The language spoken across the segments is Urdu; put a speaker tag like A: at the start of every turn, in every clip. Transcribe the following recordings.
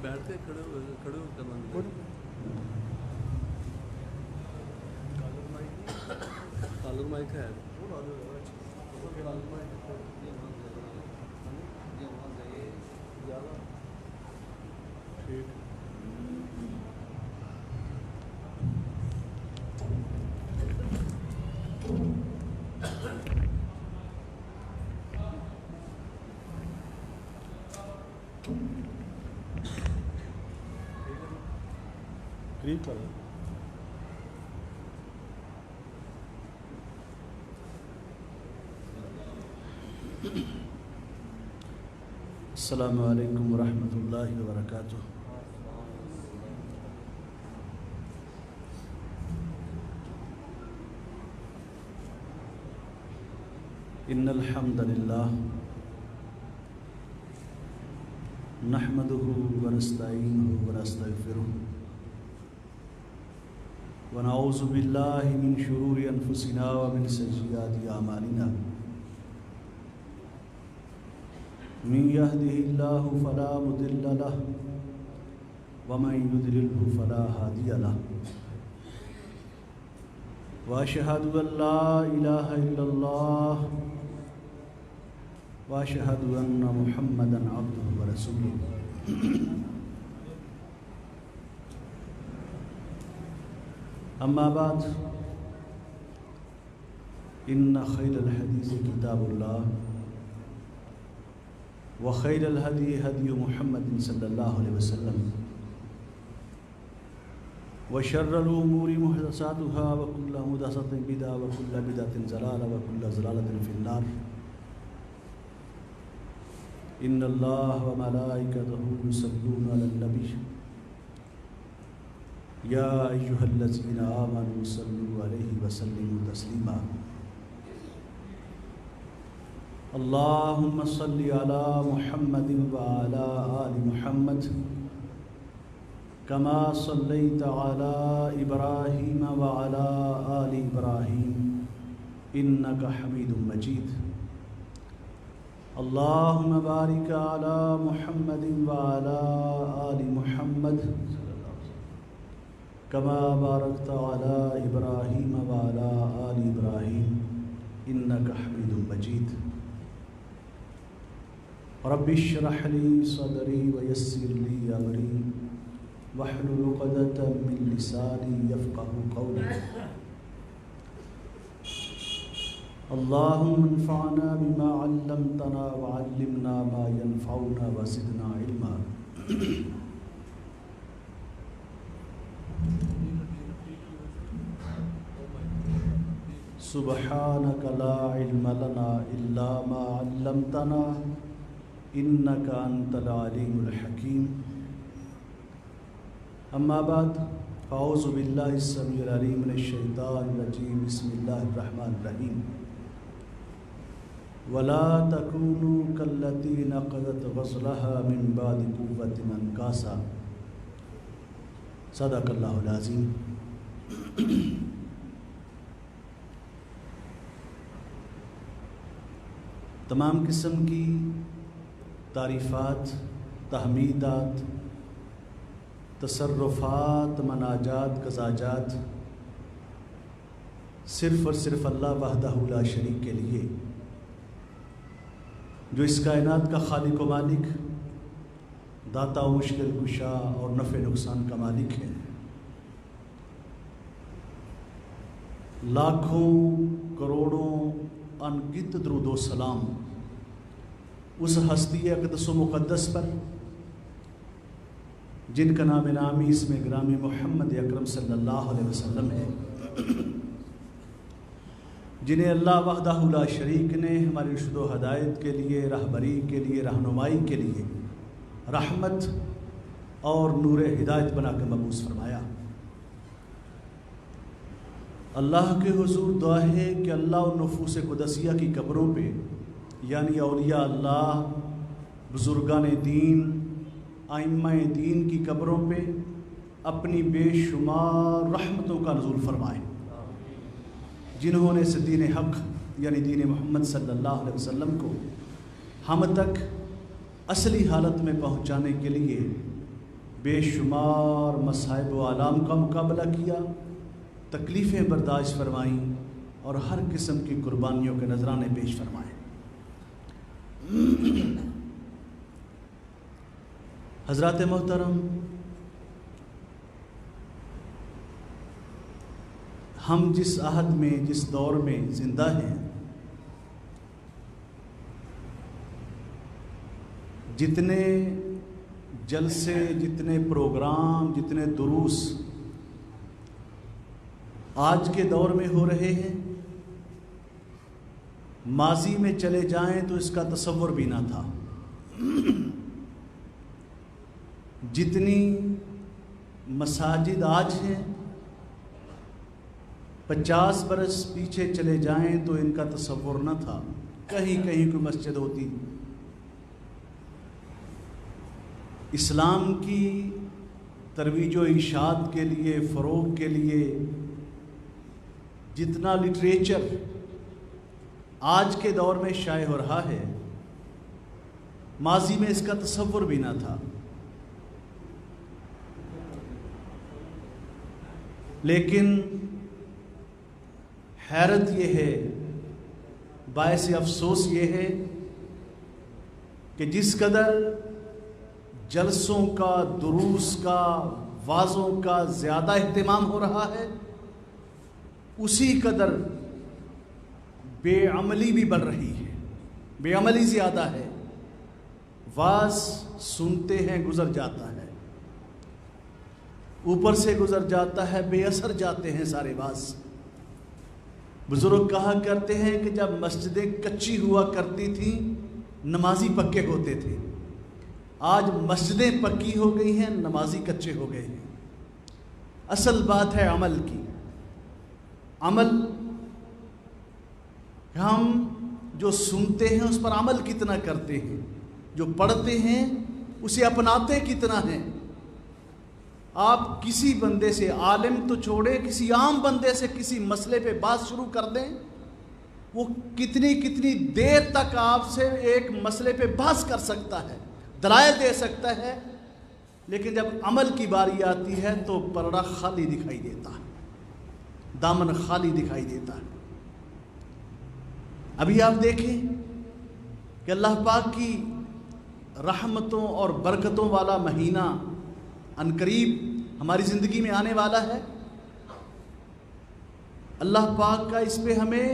A: بیٹھ کے کھڑے ہو کرنا کالر مائک ہے ٹھیک قریب کرو
B: السلام علیکم ورحمۃ اللہ وبرکاتہ۔ ان الحمد للہ نحمده ونستعینه ونستغفره ونعوذ باللہ من شرور انفسنا ومن سیئات اعمالنا من يهده الله فلا مضل له ومن يضلل فلا هادي له واشهد ان لا اله الا الله واشهد ان محمدا عبده ورسوله اما بعد ان خير الحديث كتاب الله وخير الهدي هدي محمد صلى الله عليه وسلم وشر الأمور محدثاتها وكل محدثة بدعة وكل بدعة ضلالة وكل ضلالة في النار إن الله وملائكته يصلون على النبي يا أيها الذين آمنوا صلوا عليه وسلموا تسليما اللهم صل على محمد وعلى آل محمد كما صليت على إبراهيم وعلى آل إبراهيم إنك حميد مجيد اللهم بارك على محمد وعلى آل محمد كما باركت على إبراهيم وعلى آل إبراهيم إنك حميد مجيد رب اشرح لي صدري ويسر لي أمري واحلل عقدة من لساني يفقهوا قولي اللهم انفعنا بما علمتنا وعلمنا ما ينفعنا وزدنا علما سبحانك لا علم لنا إلا ما علمتنا إنك أنت العليم الحكيم أما بعد فأعوذ بالله السميع العليم من الشيطان الرجيم بسم الله الرحمن الرحيم ولا تكونوا كالتي نقضت غزلها من بعد قوة أنكاثا صدق الله العظيم۔ تمام قسم کی تعریفات، تحمیدات، تصرفات، مناجات، قزاجات صرف اور صرف اللہ وحدہ لا شریک کے لیے، جو اس کائنات کا خالق و مالک، داتا و مشکل کشا اور نفع نقصان کا مالک ہے۔ لاکھوں کروڑوں انگنت درود و سلام اس ہستی اقدس و مقدس پر جن کا نام نامی اس میں گرامی محمد اکرم صلی اللہ علیہ وسلم ہے، جنہیں اللہ وحدہ لا شریک نے ہماری رشد و ہدایت کے لیے، رہبری کے لیے، رہنمائی کے لیے رحمت اور نور ہدایت بنا کر مبعوث فرمایا۔ اللہ کے حضور دعا ہے کہ اللہ اور نفوس قدسیہ کی قبروں پہ، یعنی اولیاء اللہ، بزرگان دین، ائمہ دین کی قبروں پہ اپنی بے شمار رحمتوں کا نزول فرمائے، جنہوں نے اس دین حق یعنی دین محمد صلی اللہ علیہ وسلم کو ہم تک اصلی حالت میں پہنچانے کے لیے بے شمار مصائب و آلام کا مقابلہ کیا، تکلیفیں برداشت فرمائیں اور ہر قسم کی قربانیوں کے نذرانے پیش فرمائے۔ حضرات محترم، ہم جس عہد میں، جس دور میں زندہ ہیں، جتنے جلسے، جتنے پروگرام، جتنے دروس آج کے دور میں ہو رہے ہیں، ماضی میں چلے جائیں تو اس کا تصور بھی نہ تھا۔ جتنی مساجد آج ہیں، 50 برس پیچھے چلے جائیں تو ان کا تصور نہ تھا، کہیں کہیں کوئی مسجد ہوتی۔ اسلام کی ترویج و اشاعت کے لیے، فروغ کے لیے جتنا لٹریچر آج کے دور میں شائع ہو رہا ہے، ماضی میں اس کا تصور بھی نہ تھا۔ لیکن حیرت یہ ہے، باعث افسوس یہ ہے کہ جس قدر جلسوں کا، دروس کا، وعظوں کا زیادہ اہتمام ہو رہا ہے، اسی قدر بے عملی بھی بڑھ رہی ہے، بے عملی زیادہ ہے۔ واز سنتے ہیں، گزر جاتا ہے، اوپر سے گزر جاتا ہے، بے اثر جاتے ہیں سارے واز۔ بزرگ کہا کرتے ہیں کہ جب مسجدیں کچی ہوا کرتی تھیں، نمازی پکے ہوتے تھے۔ آج مسجدیں پکی ہو گئی ہیں، نمازی کچے ہو گئے ہیں۔ اصل بات ہے عمل کی۔ عمل، ہم جو سنتے ہیں اس پر عمل کتنا کرتے ہیں، جو پڑھتے ہیں اسے اپناتے کتنا ہیں۔ آپ کسی بندے سے، عالم تو چھوڑے، کسی عام بندے سے کسی مسئلے پہ بات شروع کر دیں، وہ کتنی دیر تک آپ سے ایک مسئلے پہ بحث کر سکتا ہے، دلائل دے سکتا ہے، لیکن جب عمل کی باری آتی ہے تو پردہ خالی دکھائی دیتا ہے، دامن خالی دکھائی دیتا ہے۔ ابھی آپ دیکھیں کہ اللہ پاک کی رحمتوں اور برکتوں والا مہینہ عنقریب ہماری زندگی میں آنے والا ہے۔ اللہ پاک کا اس پہ ہمیں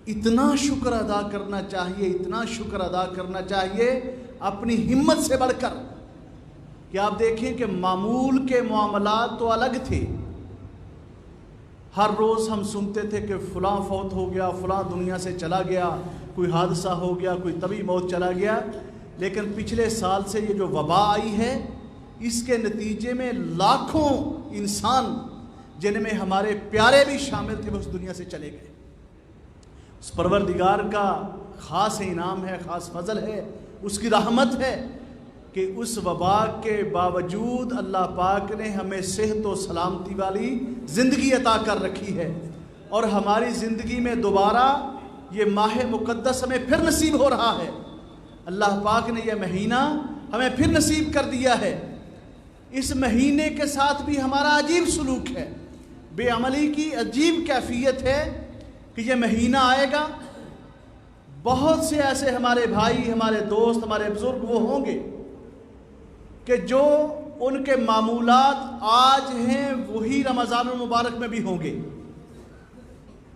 B: اتنا شکر ادا کرنا چاہیے، اتنا شکر ادا کرنا چاہیے اپنی ہمت سے بڑھ کر، کہ آپ دیکھیں کہ معمول کے معاملات تو الگ تھے۔ ہر روز ہم سنتے تھے کہ فلاں فوت ہو گیا، فلاں دنیا سے چلا گیا، کوئی حادثہ ہو گیا، کوئی طبی موت چلا گیا۔ لیکن پچھلے سال سے یہ جو وبا آئی ہے، اس کے نتیجے میں لاکھوں انسان، جن میں ہمارے پیارے بھی شامل تھے، وہ اس دنیا سے چلے گئے۔ اس پروردگار کا خاص انعام ہے، خاص فضل ہے، اس کی رحمت ہے کہ اس وبا کے باوجود اللہ پاک نے ہمیں صحت و سلامتی والی زندگی عطا کر رکھی ہے، اور ہماری زندگی میں دوبارہ یہ ماہ مقدس ہمیں پھر نصیب ہو رہا ہے۔ اللہ پاک نے یہ مہینہ ہمیں پھر نصیب کر دیا ہے۔ اس مہینے کے ساتھ بھی ہمارا عجیب سلوک ہے، بے عملی کی عجیب کیفیت ہے کہ یہ مہینہ آئے گا، بہت سے ایسے ہمارے بھائی، ہمارے دوست، ہمارے بزرگ وہ ہوں گے کہ جو ان کے معمولات آج ہیں وہی رمضان المبارک میں بھی ہوں گے۔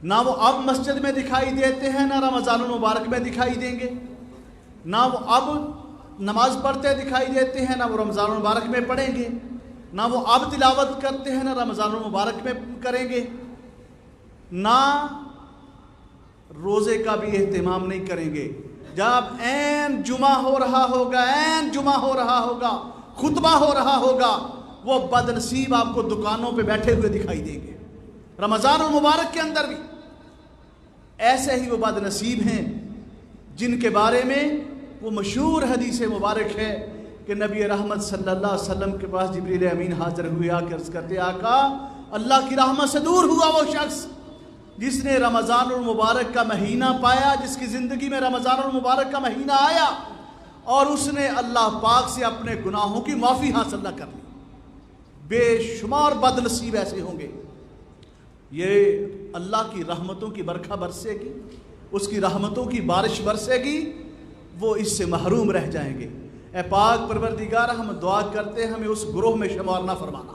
B: نہ وہ اب مسجد میں دکھائی دیتے ہیں، نہ رمضان المبارک میں دکھائی دیں گے، نہ وہ اب نماز پڑھتے دکھائی دیتے ہیں، نہ وہ رمضان المبارک میں پڑھیں گے، نہ وہ اب تلاوت کرتے ہیں، نہ رمضان المبارک میں کریں گے، نہ روزے کا بھی اہتمام نہیں کریں گے۔ جب عین جمعہ ہو رہا ہوگا، عین جمعہ ہو رہا ہوگا، خطبہ ہو رہا ہوگا، وہ بد نصیب آپ کو دکانوں پہ بیٹھے ہوئے دکھائی دیں گے۔ رمضان المبارک کے اندر بھی ایسے ہی وہ بد نصیب ہیں جن کے بارے میں وہ مشہور حدیث مبارک ہے کہ نبی رحمت صلی اللہ علیہ وسلم کے پاس جبریل امین حاضر ہوئے، آ کے عرض کرتے، آقا اللہ کی رحمت سے دور ہوا وہ شخص جس نے رمضان المبارک کا مہینہ پایا، جس کی زندگی میں رمضان المبارک کا مہینہ آیا اور اس نے اللہ پاک سے اپنے گناہوں کی معافی حاصل نہ کر لی. بے شمار بد نصیب ایسے ہوں گے. یہ اللہ کی رحمتوں کی برکھا برسے گی, اس کی رحمتوں کی بارش برسے گی, وہ اس سے محروم رہ جائیں گے. اے پاک پروردگار, ہم دعا کرتے ہیں ہمیں اس گروہ میں شمار نہ فرمانا.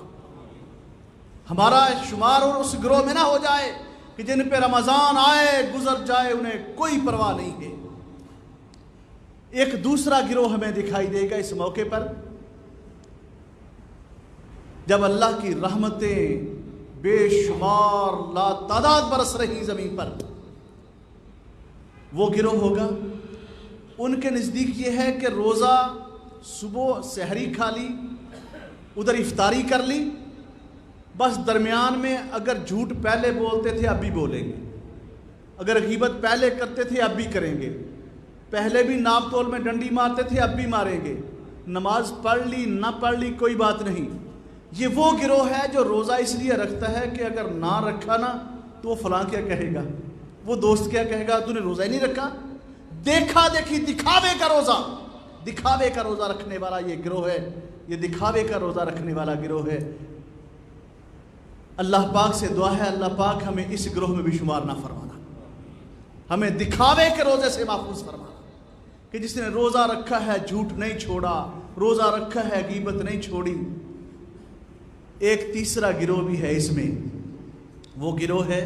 B: ہمارا شمار اور اس گروہ میں نہ ہو جائے کہ جن پہ رمضان آئے گزر جائے انہیں کوئی پرواہ نہیں ہے. ایک دوسرا گروہ ہمیں دکھائی دے گا اس موقع پر, جب اللہ کی رحمتیں بے شمار لا تعداد برس رہی زمین پر. وہ گروہ ہوگا ان کے نزدیک یہ ہے کہ روزہ صبح سحری کھا لی, ادھر افطاری کر لی, بس درمیان میں اگر جھوٹ پہلے بولتے تھے اب بھی بولیں گے, اگر غیبت پہلے کرتے تھے اب بھی کریں گے, پہلے بھی ناپ تول میں ڈنڈی مارتے تھے اب بھی ماریں گے, نماز پڑھ لی نہ پڑھ لی کوئی بات نہیں. یہ وہ گروہ ہے جو روزہ اس لیے رکھتا ہے کہ اگر نہ رکھا نا تو وہ فلاں کیا کہے گا, وہ دوست کیا کہے گا, تو نے روزہ ہی نہیں رکھا. دیکھا دیکھی دکھاوے کا روزہ, دکھاوے کا روزہ رکھنے والا یہ گروہ ہے, یہ دکھاوے کا روزہ رکھنے والا گروہ ہے. اللہ پاک سے دعا ہے اللہ پاک ہمیں اس گروہ میں بھی شمار نہ فرمانا, ہمیں دکھاوے کے روزے سے محفوظ فرمانا کہ جس نے روزہ رکھا ہے جھوٹ نہیں چھوڑا, روزہ رکھا ہے غیبت نہیں چھوڑی. ایک تیسرا گروہ بھی ہے اس میں, وہ گروہ ہے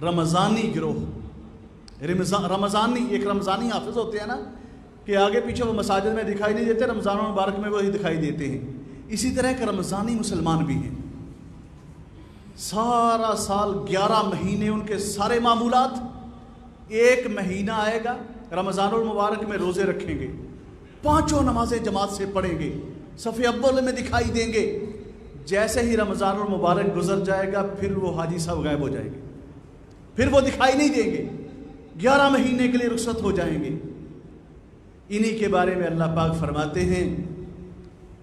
B: رمضانی گروہ. رمضانی, ایک رمضانی حافظ ہوتے ہیں نا کہ آگے پیچھے وہ مساجد میں دکھائی نہیں دیتے, رمضان المبارک میں وہی دکھائی دیتے ہیں. اسی طرح ایک رمضانی مسلمان بھی ہیں, سارا سال 11 مہینے ان کے سارے معمولات, ایک مہینہ آئے گا رمضان المبارک میں روزے رکھیں گے, 5 نمازیں جماعت سے پڑھیں گے, صف اول میں دکھائی دیں گے. جیسے ہی رمضان المبارک گزر جائے گا پھر وہ حاجی صاحب غائب ہو جائیں گے, پھر وہ دکھائی نہیں دیں گے, 11 مہینے کے لیے رخصت ہو جائیں گے. انہی کے بارے میں اللہ پاک فرماتے ہیں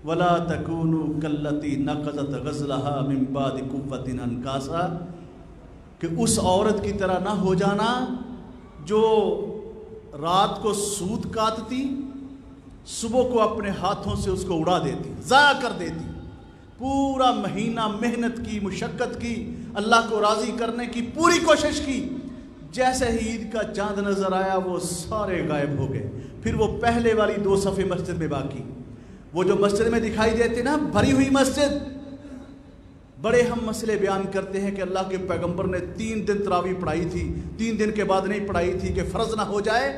B: وَلَا تَكُونُوا كَالَّتِي نَقَضَتْ غَزْلَهَا مِن بَعْدِ قُوَّةٍ أَنْكَاثًا, کہ اس عورت کی طرح نہ ہو جانا جو رات کو سوت کاٹتی, صبح کو اپنے ہاتھوں سے اس کو اڑا دیتی, ضائع کر دیتی. پورا مہینہ محنت کی, مشقت کی, اللہ کو راضی کرنے کی پوری کوشش کی, جیسے ہی عید کا چاند نظر آیا وہ سارے غائب ہو گئے. پھر وہ پہلے والی 2 صفیں مسجد میں باقی, وہ جو مسجد میں دکھائی دیتے نا بھری ہوئی مسجد. بڑے ہم مسئلے بیان کرتے ہیں کہ اللہ کے پیغمبر نے 3 دن تراویح پڑھائی تھی, 3 دن کے بعد نہیں پڑھائی تھی کہ فرض نہ ہو جائے.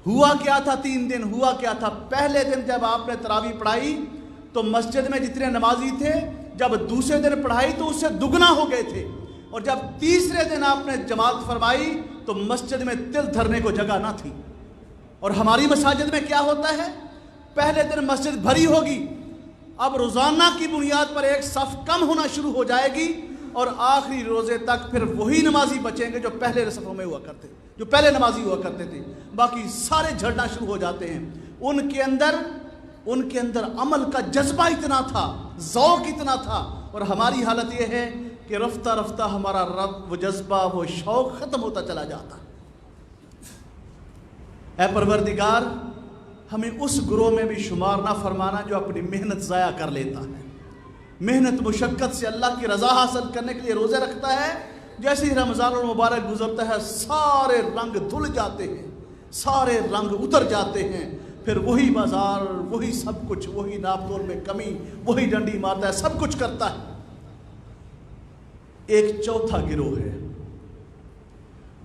B: ہوا کیا تھا 3 دن, ہوا کیا تھا, پہلے دن جب آپ نے تراویح پڑھائی تو مسجد میں جتنے نمازی تھے, جب دوسرے دن پڑھائی تو اس سے دگنا ہو گئے تھے, اور جب تیسرے دن آپ نے جماعت فرمائی تو مسجد میں تل دھرنے کو جگہ نہ تھی. اور ہماری مساجد میں کیا ہوتا ہے, پہلے دن مسجد بھری ہوگی, اب روزانہ کی بنیاد پر ایک صف کم ہونا شروع ہو جائے گی, اور آخری روزے تک پھر وہی نمازی بچیں گے جو پہلے صفوں میں ہوا کرتے, جو پہلے نمازی ہوا کرتے تھے. باقی سارے جھڑنا شروع ہو جاتے ہیں. ان کے اندر عمل کا جذبہ اتنا تھا, ذوق اتنا تھا, اور ہماری حالت یہ ہے کہ رفتہ رفتہ ہمارا رب وہ جذبہ وہ شوق ختم ہوتا چلا جاتا. اے پروردگار ہمیں اس گروہ میں بھی شمار نہ فرمانا جو اپنی محنت ضائع کر لیتا ہے, محنت مشقت سے اللہ کی رضا حاصل کرنے کے لیے روزے رکھتا ہے, جیسے ہی رمضان المبارک گزرتا ہے سارے رنگ دھل جاتے ہیں, سارے رنگ اتر جاتے ہیں, پھر وہی بازار, وہی سب کچھ, وہی ناپ تول میں کمی, وہی ڈنڈی مارتا ہے, سب کچھ کرتا ہے. ایک چوتھا گروہ ہے,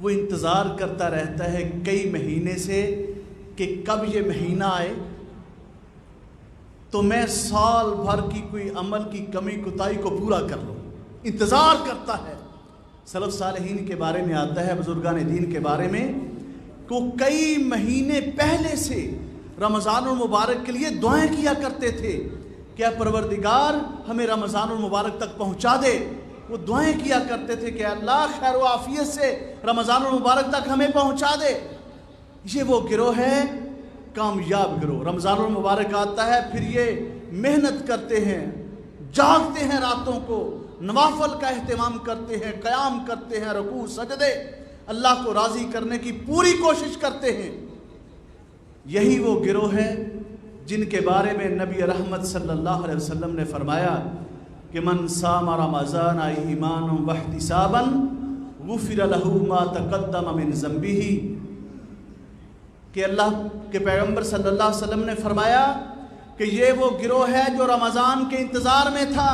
B: وہ انتظار کرتا رہتا ہے کئی مہینے سے کہ کب یہ مہینہ آئے تو میں سال بھر کی کوئی عمل کی کمی کوتاہی کو پورا کر لوں. انتظار کرتا ہے. سلف صالحین کے بارے میں آتا ہے, بزرگان دین کے بارے میں, کہ کئی مہینے پہلے سے رمضان المبارک کے لیے دعائیں کیا کرتے تھے کہ اے پروردگار ہمیں رمضان المبارک تک پہنچا دے. وہ دعائیں کیا کرتے تھے کہ اللہ خیر و عافیت سے رمضان المبارک تک ہمیں پہنچا دے. یہ وہ گروہ ہے کامیاب گروہ. رمضان المبارک آتا ہے, پھر یہ محنت کرتے ہیں, جاگتے ہیں راتوں کو, نوافل کا اہتمام کرتے ہیں, قیام کرتے ہیں, رکوع سجدے, اللہ کو راضی کرنے کی پوری کوشش کرتے ہیں. یہی وہ گروہ ہے جن کے بارے میں نبی رحمت صلی اللہ علیہ وسلم نے فرمایا کہ من صام رمضان ایمانا واحتسابا غفر له ما تقدم من ذنبه، کہ اللہ کے پیغمبر صلی اللہ علیہ وسلم نے فرمایا کہ یہ وہ گروہ ہے جو رمضان کے انتظار میں تھا،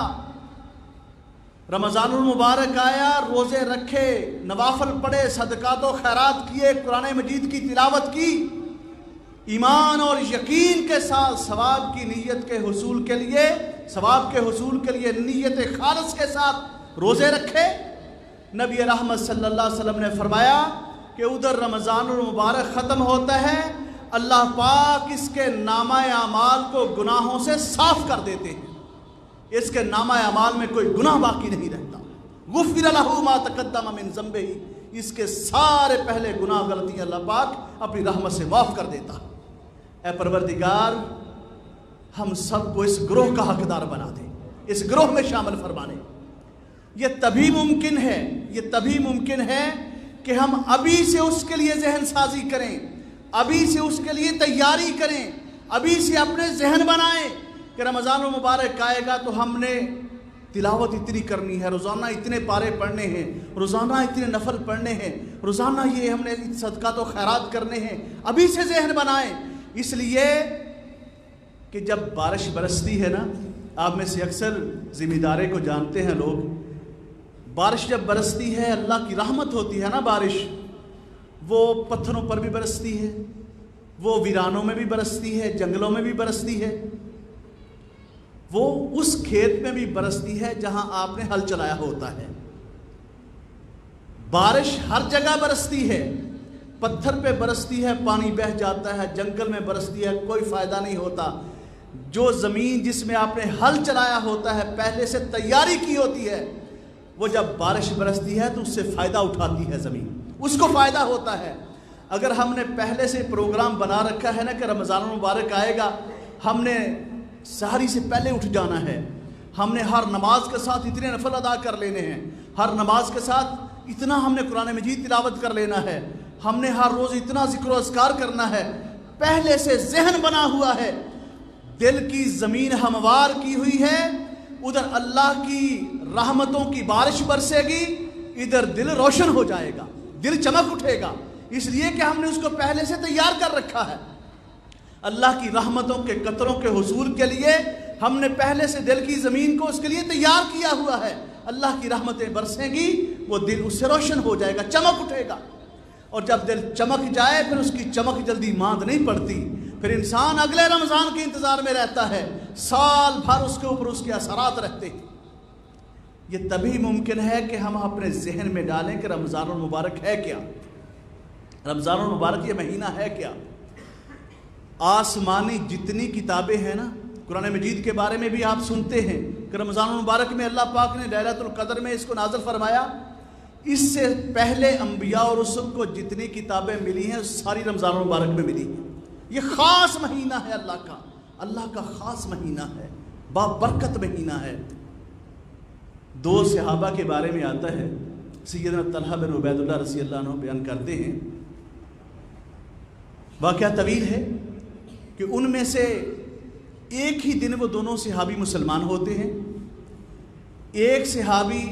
B: رمضان المبارک آیا، روزے رکھے، نوافل پڑھے، صدقات و خیرات کیے، قرآن مجید کی تلاوت کی، ایمان اور یقین کے ساتھ ثواب کی نیت کے حصول کے لیے، ثواب کے حصول کے لیے نیت خالص کے ساتھ روزے رکھے۔ نبی رحمت صلی اللہ علیہ وسلم نے فرمایا کہ ادھر رمضان المبارک ختم ہوتا ہے، اللہ پاک اس کے نامہ اعمال کو گناہوں سے صاف کر دیتے ہیں، اس کے نامہ اعمال میں کوئی گناہ باقی نہیں رہتا۔ غفر له ما تقدم من ذنبه، اس کے سارے پہلے گناہ غلطیاں اللہ پاک اپنی رحمت سے معاف کر دیتا۔ اے پروردگار، ہم سب کو اس گروہ کا حقدار بنا دے، اس گروہ میں شامل فرمانے۔ یہ تبھی ممکن ہے کہ ہم ابھی سے اس کے لیے ذہن سازی کریں، ابھی سے اس کے لیے تیاری کریں، ابھی سے اپنے ذہن بنائیں کہ رمضان المبارک آئے گا تو ہم نے تلاوت اتنی کرنی ہے، روزانہ اتنے پارے پڑھنے ہیں، روزانہ اتنے نفل پڑھنے ہیں، روزانہ یہ ہم نے صدقات و خیرات کرنے ہیں۔ ابھی سے ذہن بنائیں، اس لیے کہ جب بارش برستی ہے نا، آپ میں سے اکثر ذمہ دارے کو جانتے ہیں لوگ، بارش جب برستی ہے اللہ کی رحمت ہوتی ہے نا، بارش وہ پتھروں پر بھی برستی ہے، وہ ویرانوں میں بھی برستی ہے، جنگلوں میں بھی برستی ہے، وہ اس کھیت میں بھی برستی ہے جہاں آپ نے ہل چلایا ہوتا ہے۔ بارش ہر جگہ برستی ہے، پتھر پہ برستی ہے، پانی بہہ جاتا ہے، جنگل میں برستی ہے، کوئی فائدہ نہیں ہوتا۔ جو زمین جس میں آپ نے ہل چلایا ہوتا ہے، پہلے سے تیاری کی ہوتی ہے، وہ جب بارش برستی ہے تو اس سے فائدہ اٹھاتی ہے زمین، اس کو فائدہ ہوتا ہے۔ اگر ہم نے پہلے سے پروگرام بنا رکھا ہے نا کہ رمضان المبارک آئے گا، ہم نے سحری سے پہلے اٹھ جانا ہے، ہم نے ہر نماز کے ساتھ اتنے نفل ادا کر لینے ہیں، ہر نماز کے ساتھ اتنا ہم نے قرآن مجید تلاوت کر لینا ہے، ہم نے ہر روز اتنا ذکر و اذکار کرنا ہے، پہلے سے ذہن بنا ہوا ہے، دل کی زمین ہموار کی ہوئی ہے، ادھر اللہ کی رحمتوں کی بارش برسے گی، ادھر دل روشن ہو جائے گا، دل چمک اٹھے گا، اس لیے کہ ہم نے اس کو پہلے سے تیار کر رکھا ہے۔ اللہ کی رحمتوں کے قطروں کے حصول کے لیے ہم نے پہلے سے دل کی زمین کو اس کے لیے تیار کیا ہوا ہے۔ اللہ کی رحمتیں برسیں گی، وہ دل اس سے روشن ہو جائے گا، چمک اٹھے گا، اور جب دل چمک جائے پھر اس کی چمک جلدی ماند نہیں پڑتی، پھر انسان اگلے رمضان کے انتظار میں رہتا ہے، سال بھر اس کے اوپر اس کے اثرات رہتے ہیں۔ یہ تبھی ممکن ہے کہ ہم اپنے ذہن میں ڈالیں کہ رمضان المبارک ہے کیا، رمضان المبارک یہ مہینہ ہے کیا۔ آسمانی جتنی کتابیں ہیں نا، قرآن مجید کے بارے میں بھی آپ سنتے ہیں کہ رمضان المبارک میں اللہ پاک نے لیلۃ القدر میں اس کو نازل فرمایا، اس سے پہلے انبیاء اور رسل کو جتنی کتابیں ملی ہیں ساری رمضان المبارک میں ملی ہیں۔ یہ خاص مہینہ ہے اللہ کا خاص مہینہ ہے، بابرکت مہینہ ہے۔ دو صحابہ کے بارے میں آتا ہے، سیدنا طلحہ بن عبید اللہ رضی اللہ عنہ بیان کرتے ہیں، واقعہ طویل ہے کہ ان میں سے ایک ہی دن وہ دونوں صحابی مسلمان ہوتے ہیں۔ ایک صحابی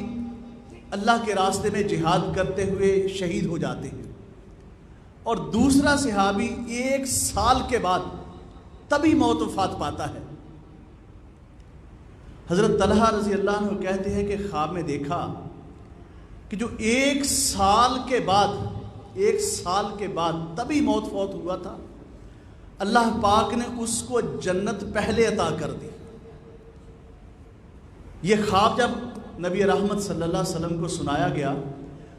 B: اللہ کے راستے میں جہاد کرتے ہوئے شہید ہو جاتے ہیں، اور دوسرا صحابی 1 سال کے بعد تبھی موت وفات پاتا ہے۔ حضرت طلحہ رضی اللہ عنہ کہتے ہیں کہ خواب میں دیکھا کہ جو 1 سال کے بعد تبھی موت فوت ہوا تھا، اللہ پاک نے اس کو جنت پہلے عطا کر دی۔ یہ خواب جب نبی رحمت صلی اللہ علیہ وسلم کو سنایا گیا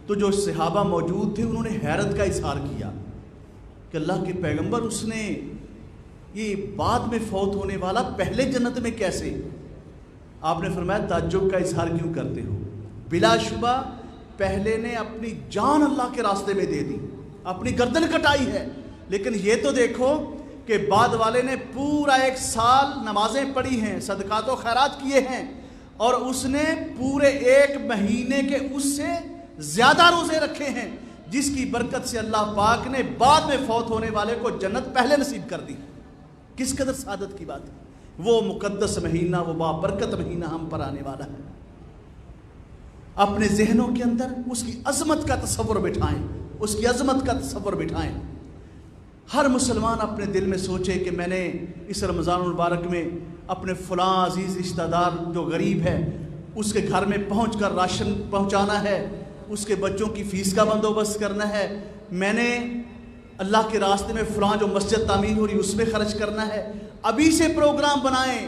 B: تو جو صحابہ موجود تھے انہوں نے حیرت کا اظہار کیا کہ اللہ کے پیغمبر، اس نے یہ بعد میں فوت ہونے والا پہلے جنت میں کیسے؟ آپ نے فرمایا تعجب کا اظہار کیوں کرتے ہو؟ بلا شبہ پہلے نے اپنی جان اللہ کے راستے میں دے دی، اپنی گردن کٹائی ہے، لیکن یہ تو دیکھو کہ بعد والے نے پورا 1 سال نمازیں پڑھی ہیں، صدقات و خیرات کیے ہیں، اور اس نے پورے 1 مہینے کے اس سے زیادہ روزے رکھے ہیں، جس کی برکت سے اللہ پاک نے بعد میں فوت ہونے والے کو جنت پہلے نصیب کر دی. کس قدر سعادت کی بات ہے. وہ مقدس مہینہ، وہ بابرکت مہینہ ہم پر آنے والا ہے. اپنے ذہنوں کے اندر اس کی عظمت کا تصور بٹھائیں، اس کی عظمت کا تصور بٹھائیں. ہر مسلمان اپنے دل میں سوچے کہ میں نے اس رمضان المبارک میں اپنے فلاں عزیز رشتہ دار جو غریب ہے اس کے گھر میں پہنچ کر راشن پہنچانا ہے، اس کے بچوں کی فیس کا بندوبست کرنا ہے، میں نے اللہ کے راستے میں فلاں جو مسجد تعمیر ہو رہی اس میں خرچ کرنا ہے. ابھی سے پروگرام بنائیں.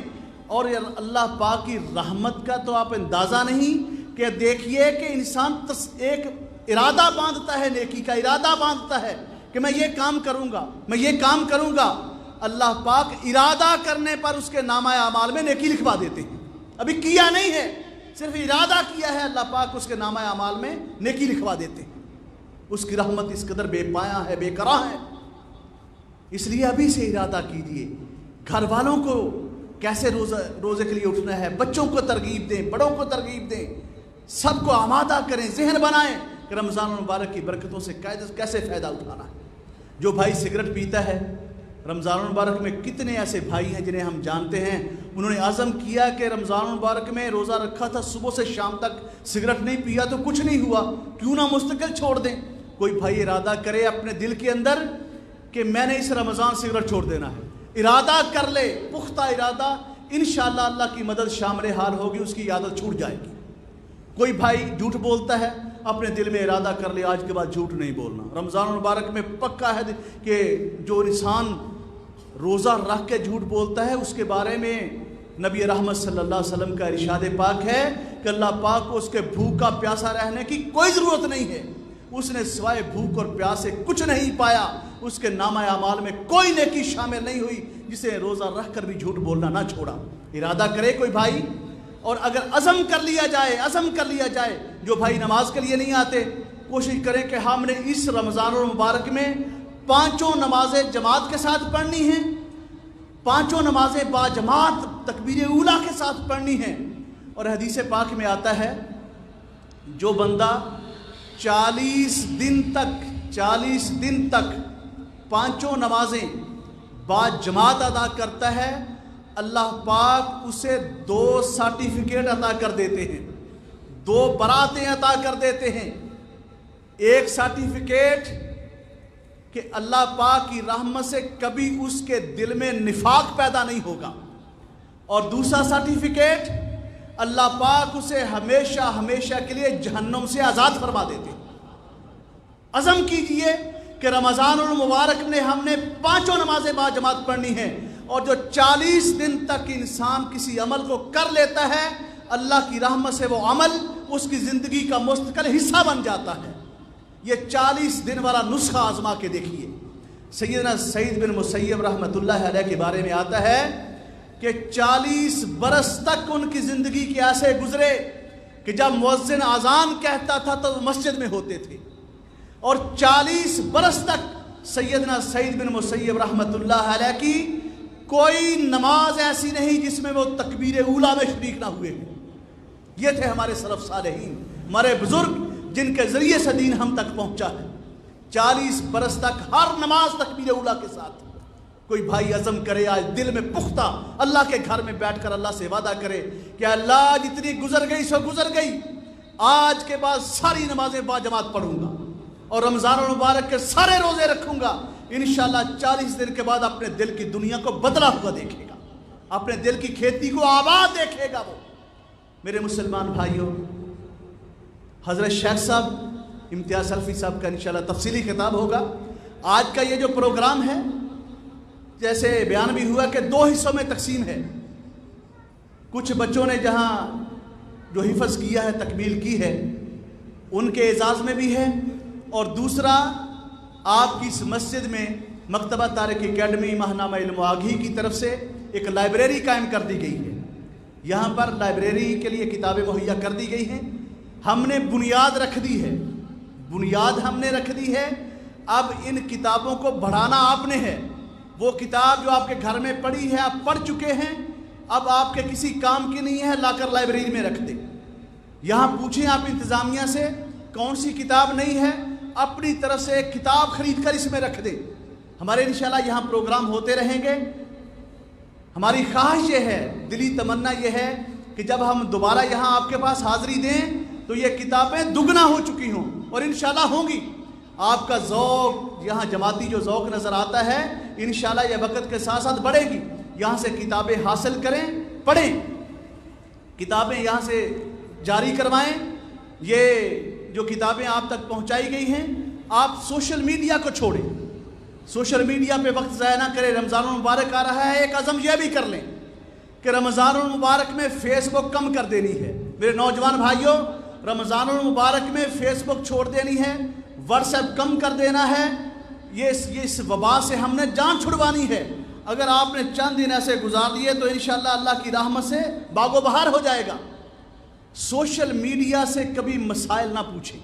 B: اور اللہ پاک کی رحمت کا تو آپ اندازہ نہیں کہ دیکھیے کہ انسان ایک ارادہ باندھتا ہے، نیکی کا ارادہ باندھتا ہے کہ میں یہ کام کروں گا، میں یہ کام کروں گا. اللہ پاک ارادہ کرنے پر اس کے نامہ اعمال میں نیکی لکھوا دیتے ہیں. ابھی کیا نہیں ہے، صرف ارادہ کیا ہے، اللہ پاک اس کے نامہ اعمال میں نیکی لکھوا دیتے ہیں. اس کی رحمت اس قدر بے پایہ ہے، بے کرا ہے. اس لیے ابھی سے ارادہ کیجئے. گھر والوں کو کیسے روزے کے لیے اٹھنا ہے، بچوں کو ترغیب دیں، بڑوں کو ترغیب دیں، سب کو آمادہ کریں، ذہن بنائیں کہ رمضان المبارک کی برکتوں سے کیسے فائدہ اٹھانا ہے. جو بھائی سگریٹ پیتا ہے، رمضان المبارک میں کتنے ایسے بھائی ہیں جنہیں ہم جانتے ہیں انہوں نے عزم کیا کہ رمضان المبارک میں روزہ رکھا تھا، صبح سے شام تک سگریٹ نہیں پیا تو کچھ نہیں ہوا، کیوں نہ مستقل چھوڑ دیں. کوئی بھائی ارادہ کرے اپنے دل کے اندر کہ میں نے اس رمضان سگریٹ چھوڑ دینا ہے، ارادہ کر لے، پختہ ارادہ، انشاءاللہ اللہ کی مدد شامل حال ہوگی، اس کی عادت چھوٹ جائے گی. کوئی بھائی جھوٹ بولتا ہے، اپنے دل میں ارادہ کر لے آج کے بعد جھوٹ نہیں بولنا. رمضان المبارک میں پکا ہے کہ جو انسان روزہ رکھ کے جھوٹ بولتا ہے اس کے بارے میں نبی رحمت صلی اللہ علیہ وسلم کا ارشاد پاک ہے کہ اللہ پاک کو اس کے بھوکا پیاسا رہنے کی کوئی ضرورت نہیں ہے. اس نے سوائے بھوک اور پیاس سے کچھ نہیں پایا، اس کے نامہ اعمال میں کوئی نیکی شامل نہیں ہوئی جسے روزہ رکھ کر بھی جھوٹ بولنا نہ چھوڑا. ارادہ کرے کوئی بھائی، اور اگر عزم کر لیا جائے جو بھائی نماز کے لیے نہیں آتے کوشش کریں کہ ہم نے اس رمضان المبارک میں 5 نمازیں جماعت کے ساتھ پڑھنی ہیں، 5 نمازیں با جماعت تکبیر اولیٰ کے ساتھ پڑھنی ہیں. اور حدیث پاک میں آتا ہے جو بندہ 40 دن تک 5 نمازیں با جماعت ادا کرتا ہے، اللہ پاک اسے 2 سرٹیفکیٹ عطا کر دیتے ہیں، 2 براتیں عطا کر دیتے ہیں. ایک سرٹیفکیٹ کہ اللہ پاک کی رحمت سے کبھی اس کے دل میں نفاق پیدا نہیں ہوگا، اور دوسرا سرٹیفکیٹ اللہ پاک اسے ہمیشہ کے لیے جہنم سے آزاد فرما دیتے ہیں. عزم کیجئے کہ رمضان المبارک میں ہم نے 5 نمازیں با جماعت پڑھنی ہیں، اور جو 40 دن تک انسان کسی عمل کو کر لیتا ہے اللہ کی رحمت سے وہ عمل اس کی زندگی کا مستقل حصہ بن جاتا ہے. یہ 40 دن والا نسخہ آزما کے دیکھیے. سیدنا سعید بن مسیب رحمۃ اللہ علیہ کے بارے میں آتا ہے کہ 40 برس تک ان کی زندگی کے ایسے گزرے کہ جب مؤذن اذان کہتا تھا تو مسجد میں ہوتے تھے، اور 40 برس تک سیدنا سعید بن مسیب رحمۃ اللہ علیہ کی کوئی نماز ایسی نہیں جس میں وہ تکبیر اولیٰ میں شریک نہ ہوئے. یہ تھے ہمارے سلف صالحین، ہمارے بزرگ جن کے ذریعے سے دین ہم تک پہنچا ہے. 40 برس تک ہر نماز تکبیر اولیٰ کے ساتھ. کوئی بھائی عزم کرے آج دل میں پختہ اللہ کے گھر میں بیٹھ کر اللہ سے وعدہ کرے کہ اللہ جتنی گزر گئی سو گزر گئی، آج کے بعد ساری نمازیں با جماعت پڑھوں گا اور رمضان المبارک کے سارے روزے رکھوں گا. انشاءاللہ 40 دن کے بعد اپنے دل کی دنیا کو بدلا ہوا دیکھے گا، اپنے دل کی کھیتی کو آباد دیکھے گا. وہ میرے مسلمان بھائیوں، حضرت شیخ صاحب امتیاز سلفی صاحب کا انشاءاللہ تفصیلی خطاب ہوگا. آج کا یہ جو پروگرام ہے جیسے بیان بھی ہوا کہ 2 حصوں میں تقسیم ہے. کچھ بچوں نے جہاں جو حفظ کیا ہے تکمیل کی ہے ان کے اعزاز میں بھی ہے، اور دوسرا آپ کی اس مسجد میں مکتبہ طارق اکیڈمی ماہنامہ علم و آگہی کی طرف سے ایک لائبریری قائم کر دی گئی ہے. یہاں پر لائبریری کے لیے کتابیں مہیا کر دی گئی ہیں. ہم نے بنیاد رکھ دی ہے. اب ان کتابوں کو بڑھانا آپ نے ہے. وہ کتاب جو آپ کے گھر میں پڑی ہے آپ پڑھ چکے ہیں، اب آپ کے کسی کام کی نہیں ہے، لا کر لائبریری میں رکھ دیں. یہاں پوچھیں آپ انتظامیہ سے کون سی کتاب نہیں ہے، اپنی طرف سے ایک کتاب خرید کر اس میں رکھ دیں. ہمارے انشاءاللہ یہاں پروگرام ہوتے رہیں گے. ہماری خواہش یہ ہے, دلی تمنا یہ ہے کہ جب ہم دوبارہ یہاں آپ کے پاس حاضری دیں تو یہ کتابیں دگنا ہو چکی ہوں, اور انشاءاللہ ہوں گی. آپ کا ذوق, یہاں جماعتی جو ذوق نظر آتا ہے, انشاءاللہ یہ وقت کے ساتھ ساتھ بڑھے گی. یہاں سے کتابیں حاصل کریں, پڑھیں, کتابیں یہاں سے جاری کروائیں. یہ جو کتابیں آپ تک پہنچائی گئی ہیں, آپ سوشل میڈیا کو چھوڑیں, سوشل میڈیا پہ وقت ضائع نہ کریں. رمضان المبارک آ رہا ہے, ایک عزم یہ بھی کر لیں کہ رمضان المبارک میں فیس بک کم کر دینی ہے. میرے نوجوان بھائیوں, رمضان المبارک میں فیس بک چھوڑ دینی ہے, واٹس ایپ کم کر دینا ہے. یہ اس وبا سے ہم نے جان چھڑوانی ہے. اگر آپ نے چند دن ایسے گزار دیے تو انشاءاللہ اللہ کی رحمت سے باغ و بہار ہو جائے گا. سوشل میڈیا سے کبھی مسائل نہ پوچھیں,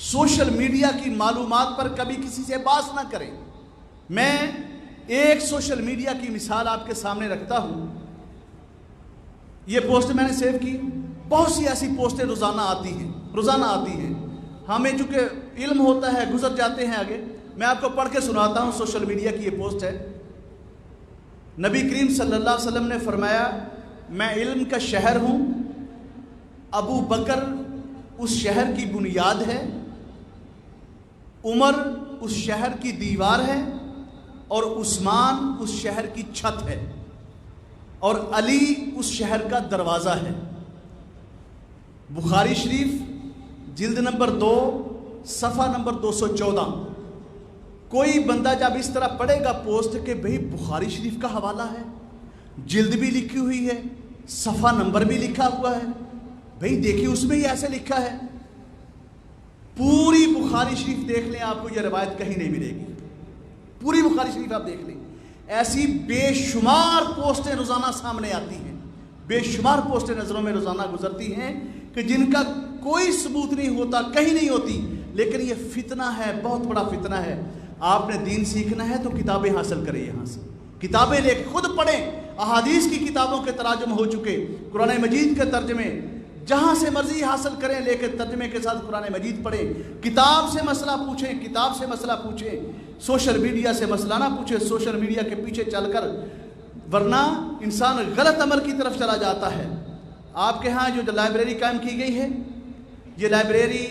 B: سوشل میڈیا کی معلومات پر کبھی کسی سے بات نہ کریں. میں ایک سوشل میڈیا کی مثال آپ کے سامنے رکھتا ہوں. یہ پوسٹ میں نے سیو کی. بہت سی ایسی پوسٹیں روزانہ آتی ہیں. ہمیں چونکہ علم ہوتا ہے, گزر جاتے ہیں آگے. میں آپ کو پڑھ کے سناتا ہوں. سوشل میڈیا کی یہ پوسٹ ہے. نبی کریم صلی اللہ علیہ وسلم نے فرمایا, میں علم کا شہر ہوں, ابو بکر اس شہر کی بنیاد ہے, عمر اس شہر کی دیوار ہے, اور عثمان اس شہر کی چھت ہے, اور علی اس شہر کا دروازہ ہے. بخاری شریف جلد نمبر 2 صفحہ نمبر 214. کوئی بندہ جب اس طرح پڑھے گا پوسٹ کہ بھئی بخاری شریف کا حوالہ ہے, جلد بھی لکھی ہوئی ہے, صفحہ نمبر بھی لکھا ہوا ہے, بھئی دیکھیں اس میں ہی ایسے لکھا ہے. پوری بخاری شریف دیکھ لیں, آپ کو یہ روایت کہیں نہیں ملے گی. پوری بخاری شریف آپ دیکھ لیں. ایسی بے شمار پوسٹیں روزانہ سامنے آتی ہیں, بے شمار پوسٹیں نظروں میں روزانہ گزرتی ہیں کہ جن کا کوئی ثبوت نہیں ہوتا, کہیں نہیں ہوتی. لیکن یہ فتنہ ہے, بہت بڑا فتنہ ہے. آپ نے دین سیکھنا ہے تو کتابیں حاصل کریں, یہاں سے کتابیں لے کے خود پڑھیں. احادیث کی کتابوں کے تراجم ہو چکے, قرآن مجید کے ترجمے جہاں سے مرضی حاصل کریں, لے کے ترجمے کے ساتھ قرآن مجید پڑھیں. کتاب سے مسئلہ پوچھیں, کتاب سے مسئلہ پوچھیں, سوشل میڈیا سے مسئلہ نہ پوچھیں, سوشل میڈیا کے پیچھے چل کر, ورنہ انسان غلط عمل کی طرف چلا جاتا ہے. آپ کے ہاں جو لائبریری قائم کی گئی ہے, یہ لائبریری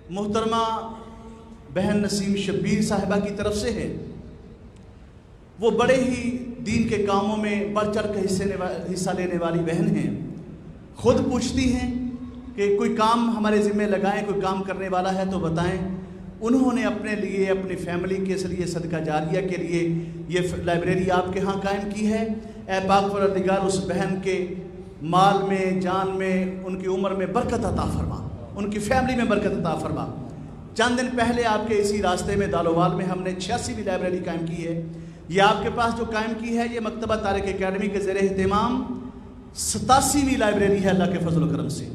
B: محترمہ بہن نسیم شبیر صاحبہ کی طرف سے ہے. وہ بڑے ہی دین کے کاموں میں بڑھ چڑھ کے حصہ لینے والی بہن ہیں. خود پوچھتی ہیں کہ کوئی کام ہمارے ذمہ لگائیں, کوئی کام کرنے والا ہے تو بتائیں. انہوں نے اپنے لیے, اپنی فیملی کے لیے, صدقہ جاریہ کے لیے یہ لائبریری آپ کے ہاں قائم کی ہے. اے پاک پروردگار اس بہن کے مال میں, جان میں, ان کی عمر میں برکت عطا فرما, ان کی فیملی میں برکت عطا فرما. چند دن پہلے آپ کے اسی راستے میں دالووال میں ہم نے 86ویں لائبریری قائم کی ہے. یہ آپ کے پاس جو قائم کی ہے یہ مکتبہ طارق اکیڈمی کے زیر اہتمام 87ویں لائبریری ہے اللہ کے فضل و کرم سے.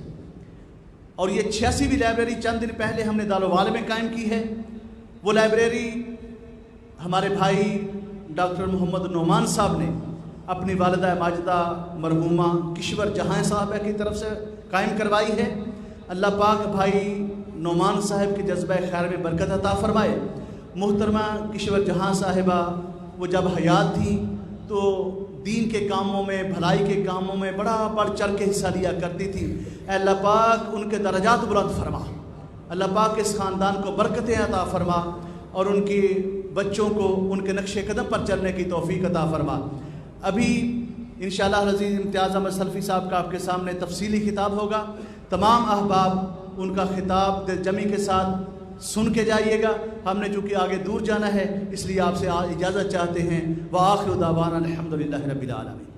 B: اور یہ 86ویں لائبریری چند دن پہلے ہم نے دالووال میں قائم کی ہے. وہ لائبریری ہمارے بھائی ڈاکٹر محمد نعمان صاحب نے اپنی والدہ ماجدہ مرحومہ کشور جہاں صاحبہ کی طرف سے قائم کروائی ہے. اللہ پاک بھائی نعمان صاحب کے جذبہ خیر میں برکت عطا فرمائے. محترمہ کشور جہاں صاحبہ وہ جب حیات تھیں تو دین کے کاموں میں, بھلائی کے کاموں میں بڑا بڑھ چڑھ کے حصہ لیا کرتی تھی. اے اللہ پاک ان کے درجات بلند فرما, اللہ پاک اس خاندان کو برکتیں عطا فرما, اور ان کے بچوں کو ان کے نقش قدم پر چلنے کی توفیق عطا فرما. ابھی انشاءاللہ العزیز امتیاز احمد سلفی صاحب کا آپ کے سامنے تفصیلی خطاب ہوگا. تمام احباب ان کا خطاب دل جمی کے ساتھ سن کے جائیے گا. ہم نے چونکہ آگے دور جانا ہے اس لیے آپ سے اجازت چاہتے ہیں. وآخر دعوانا الحمدللہ رب العالمین.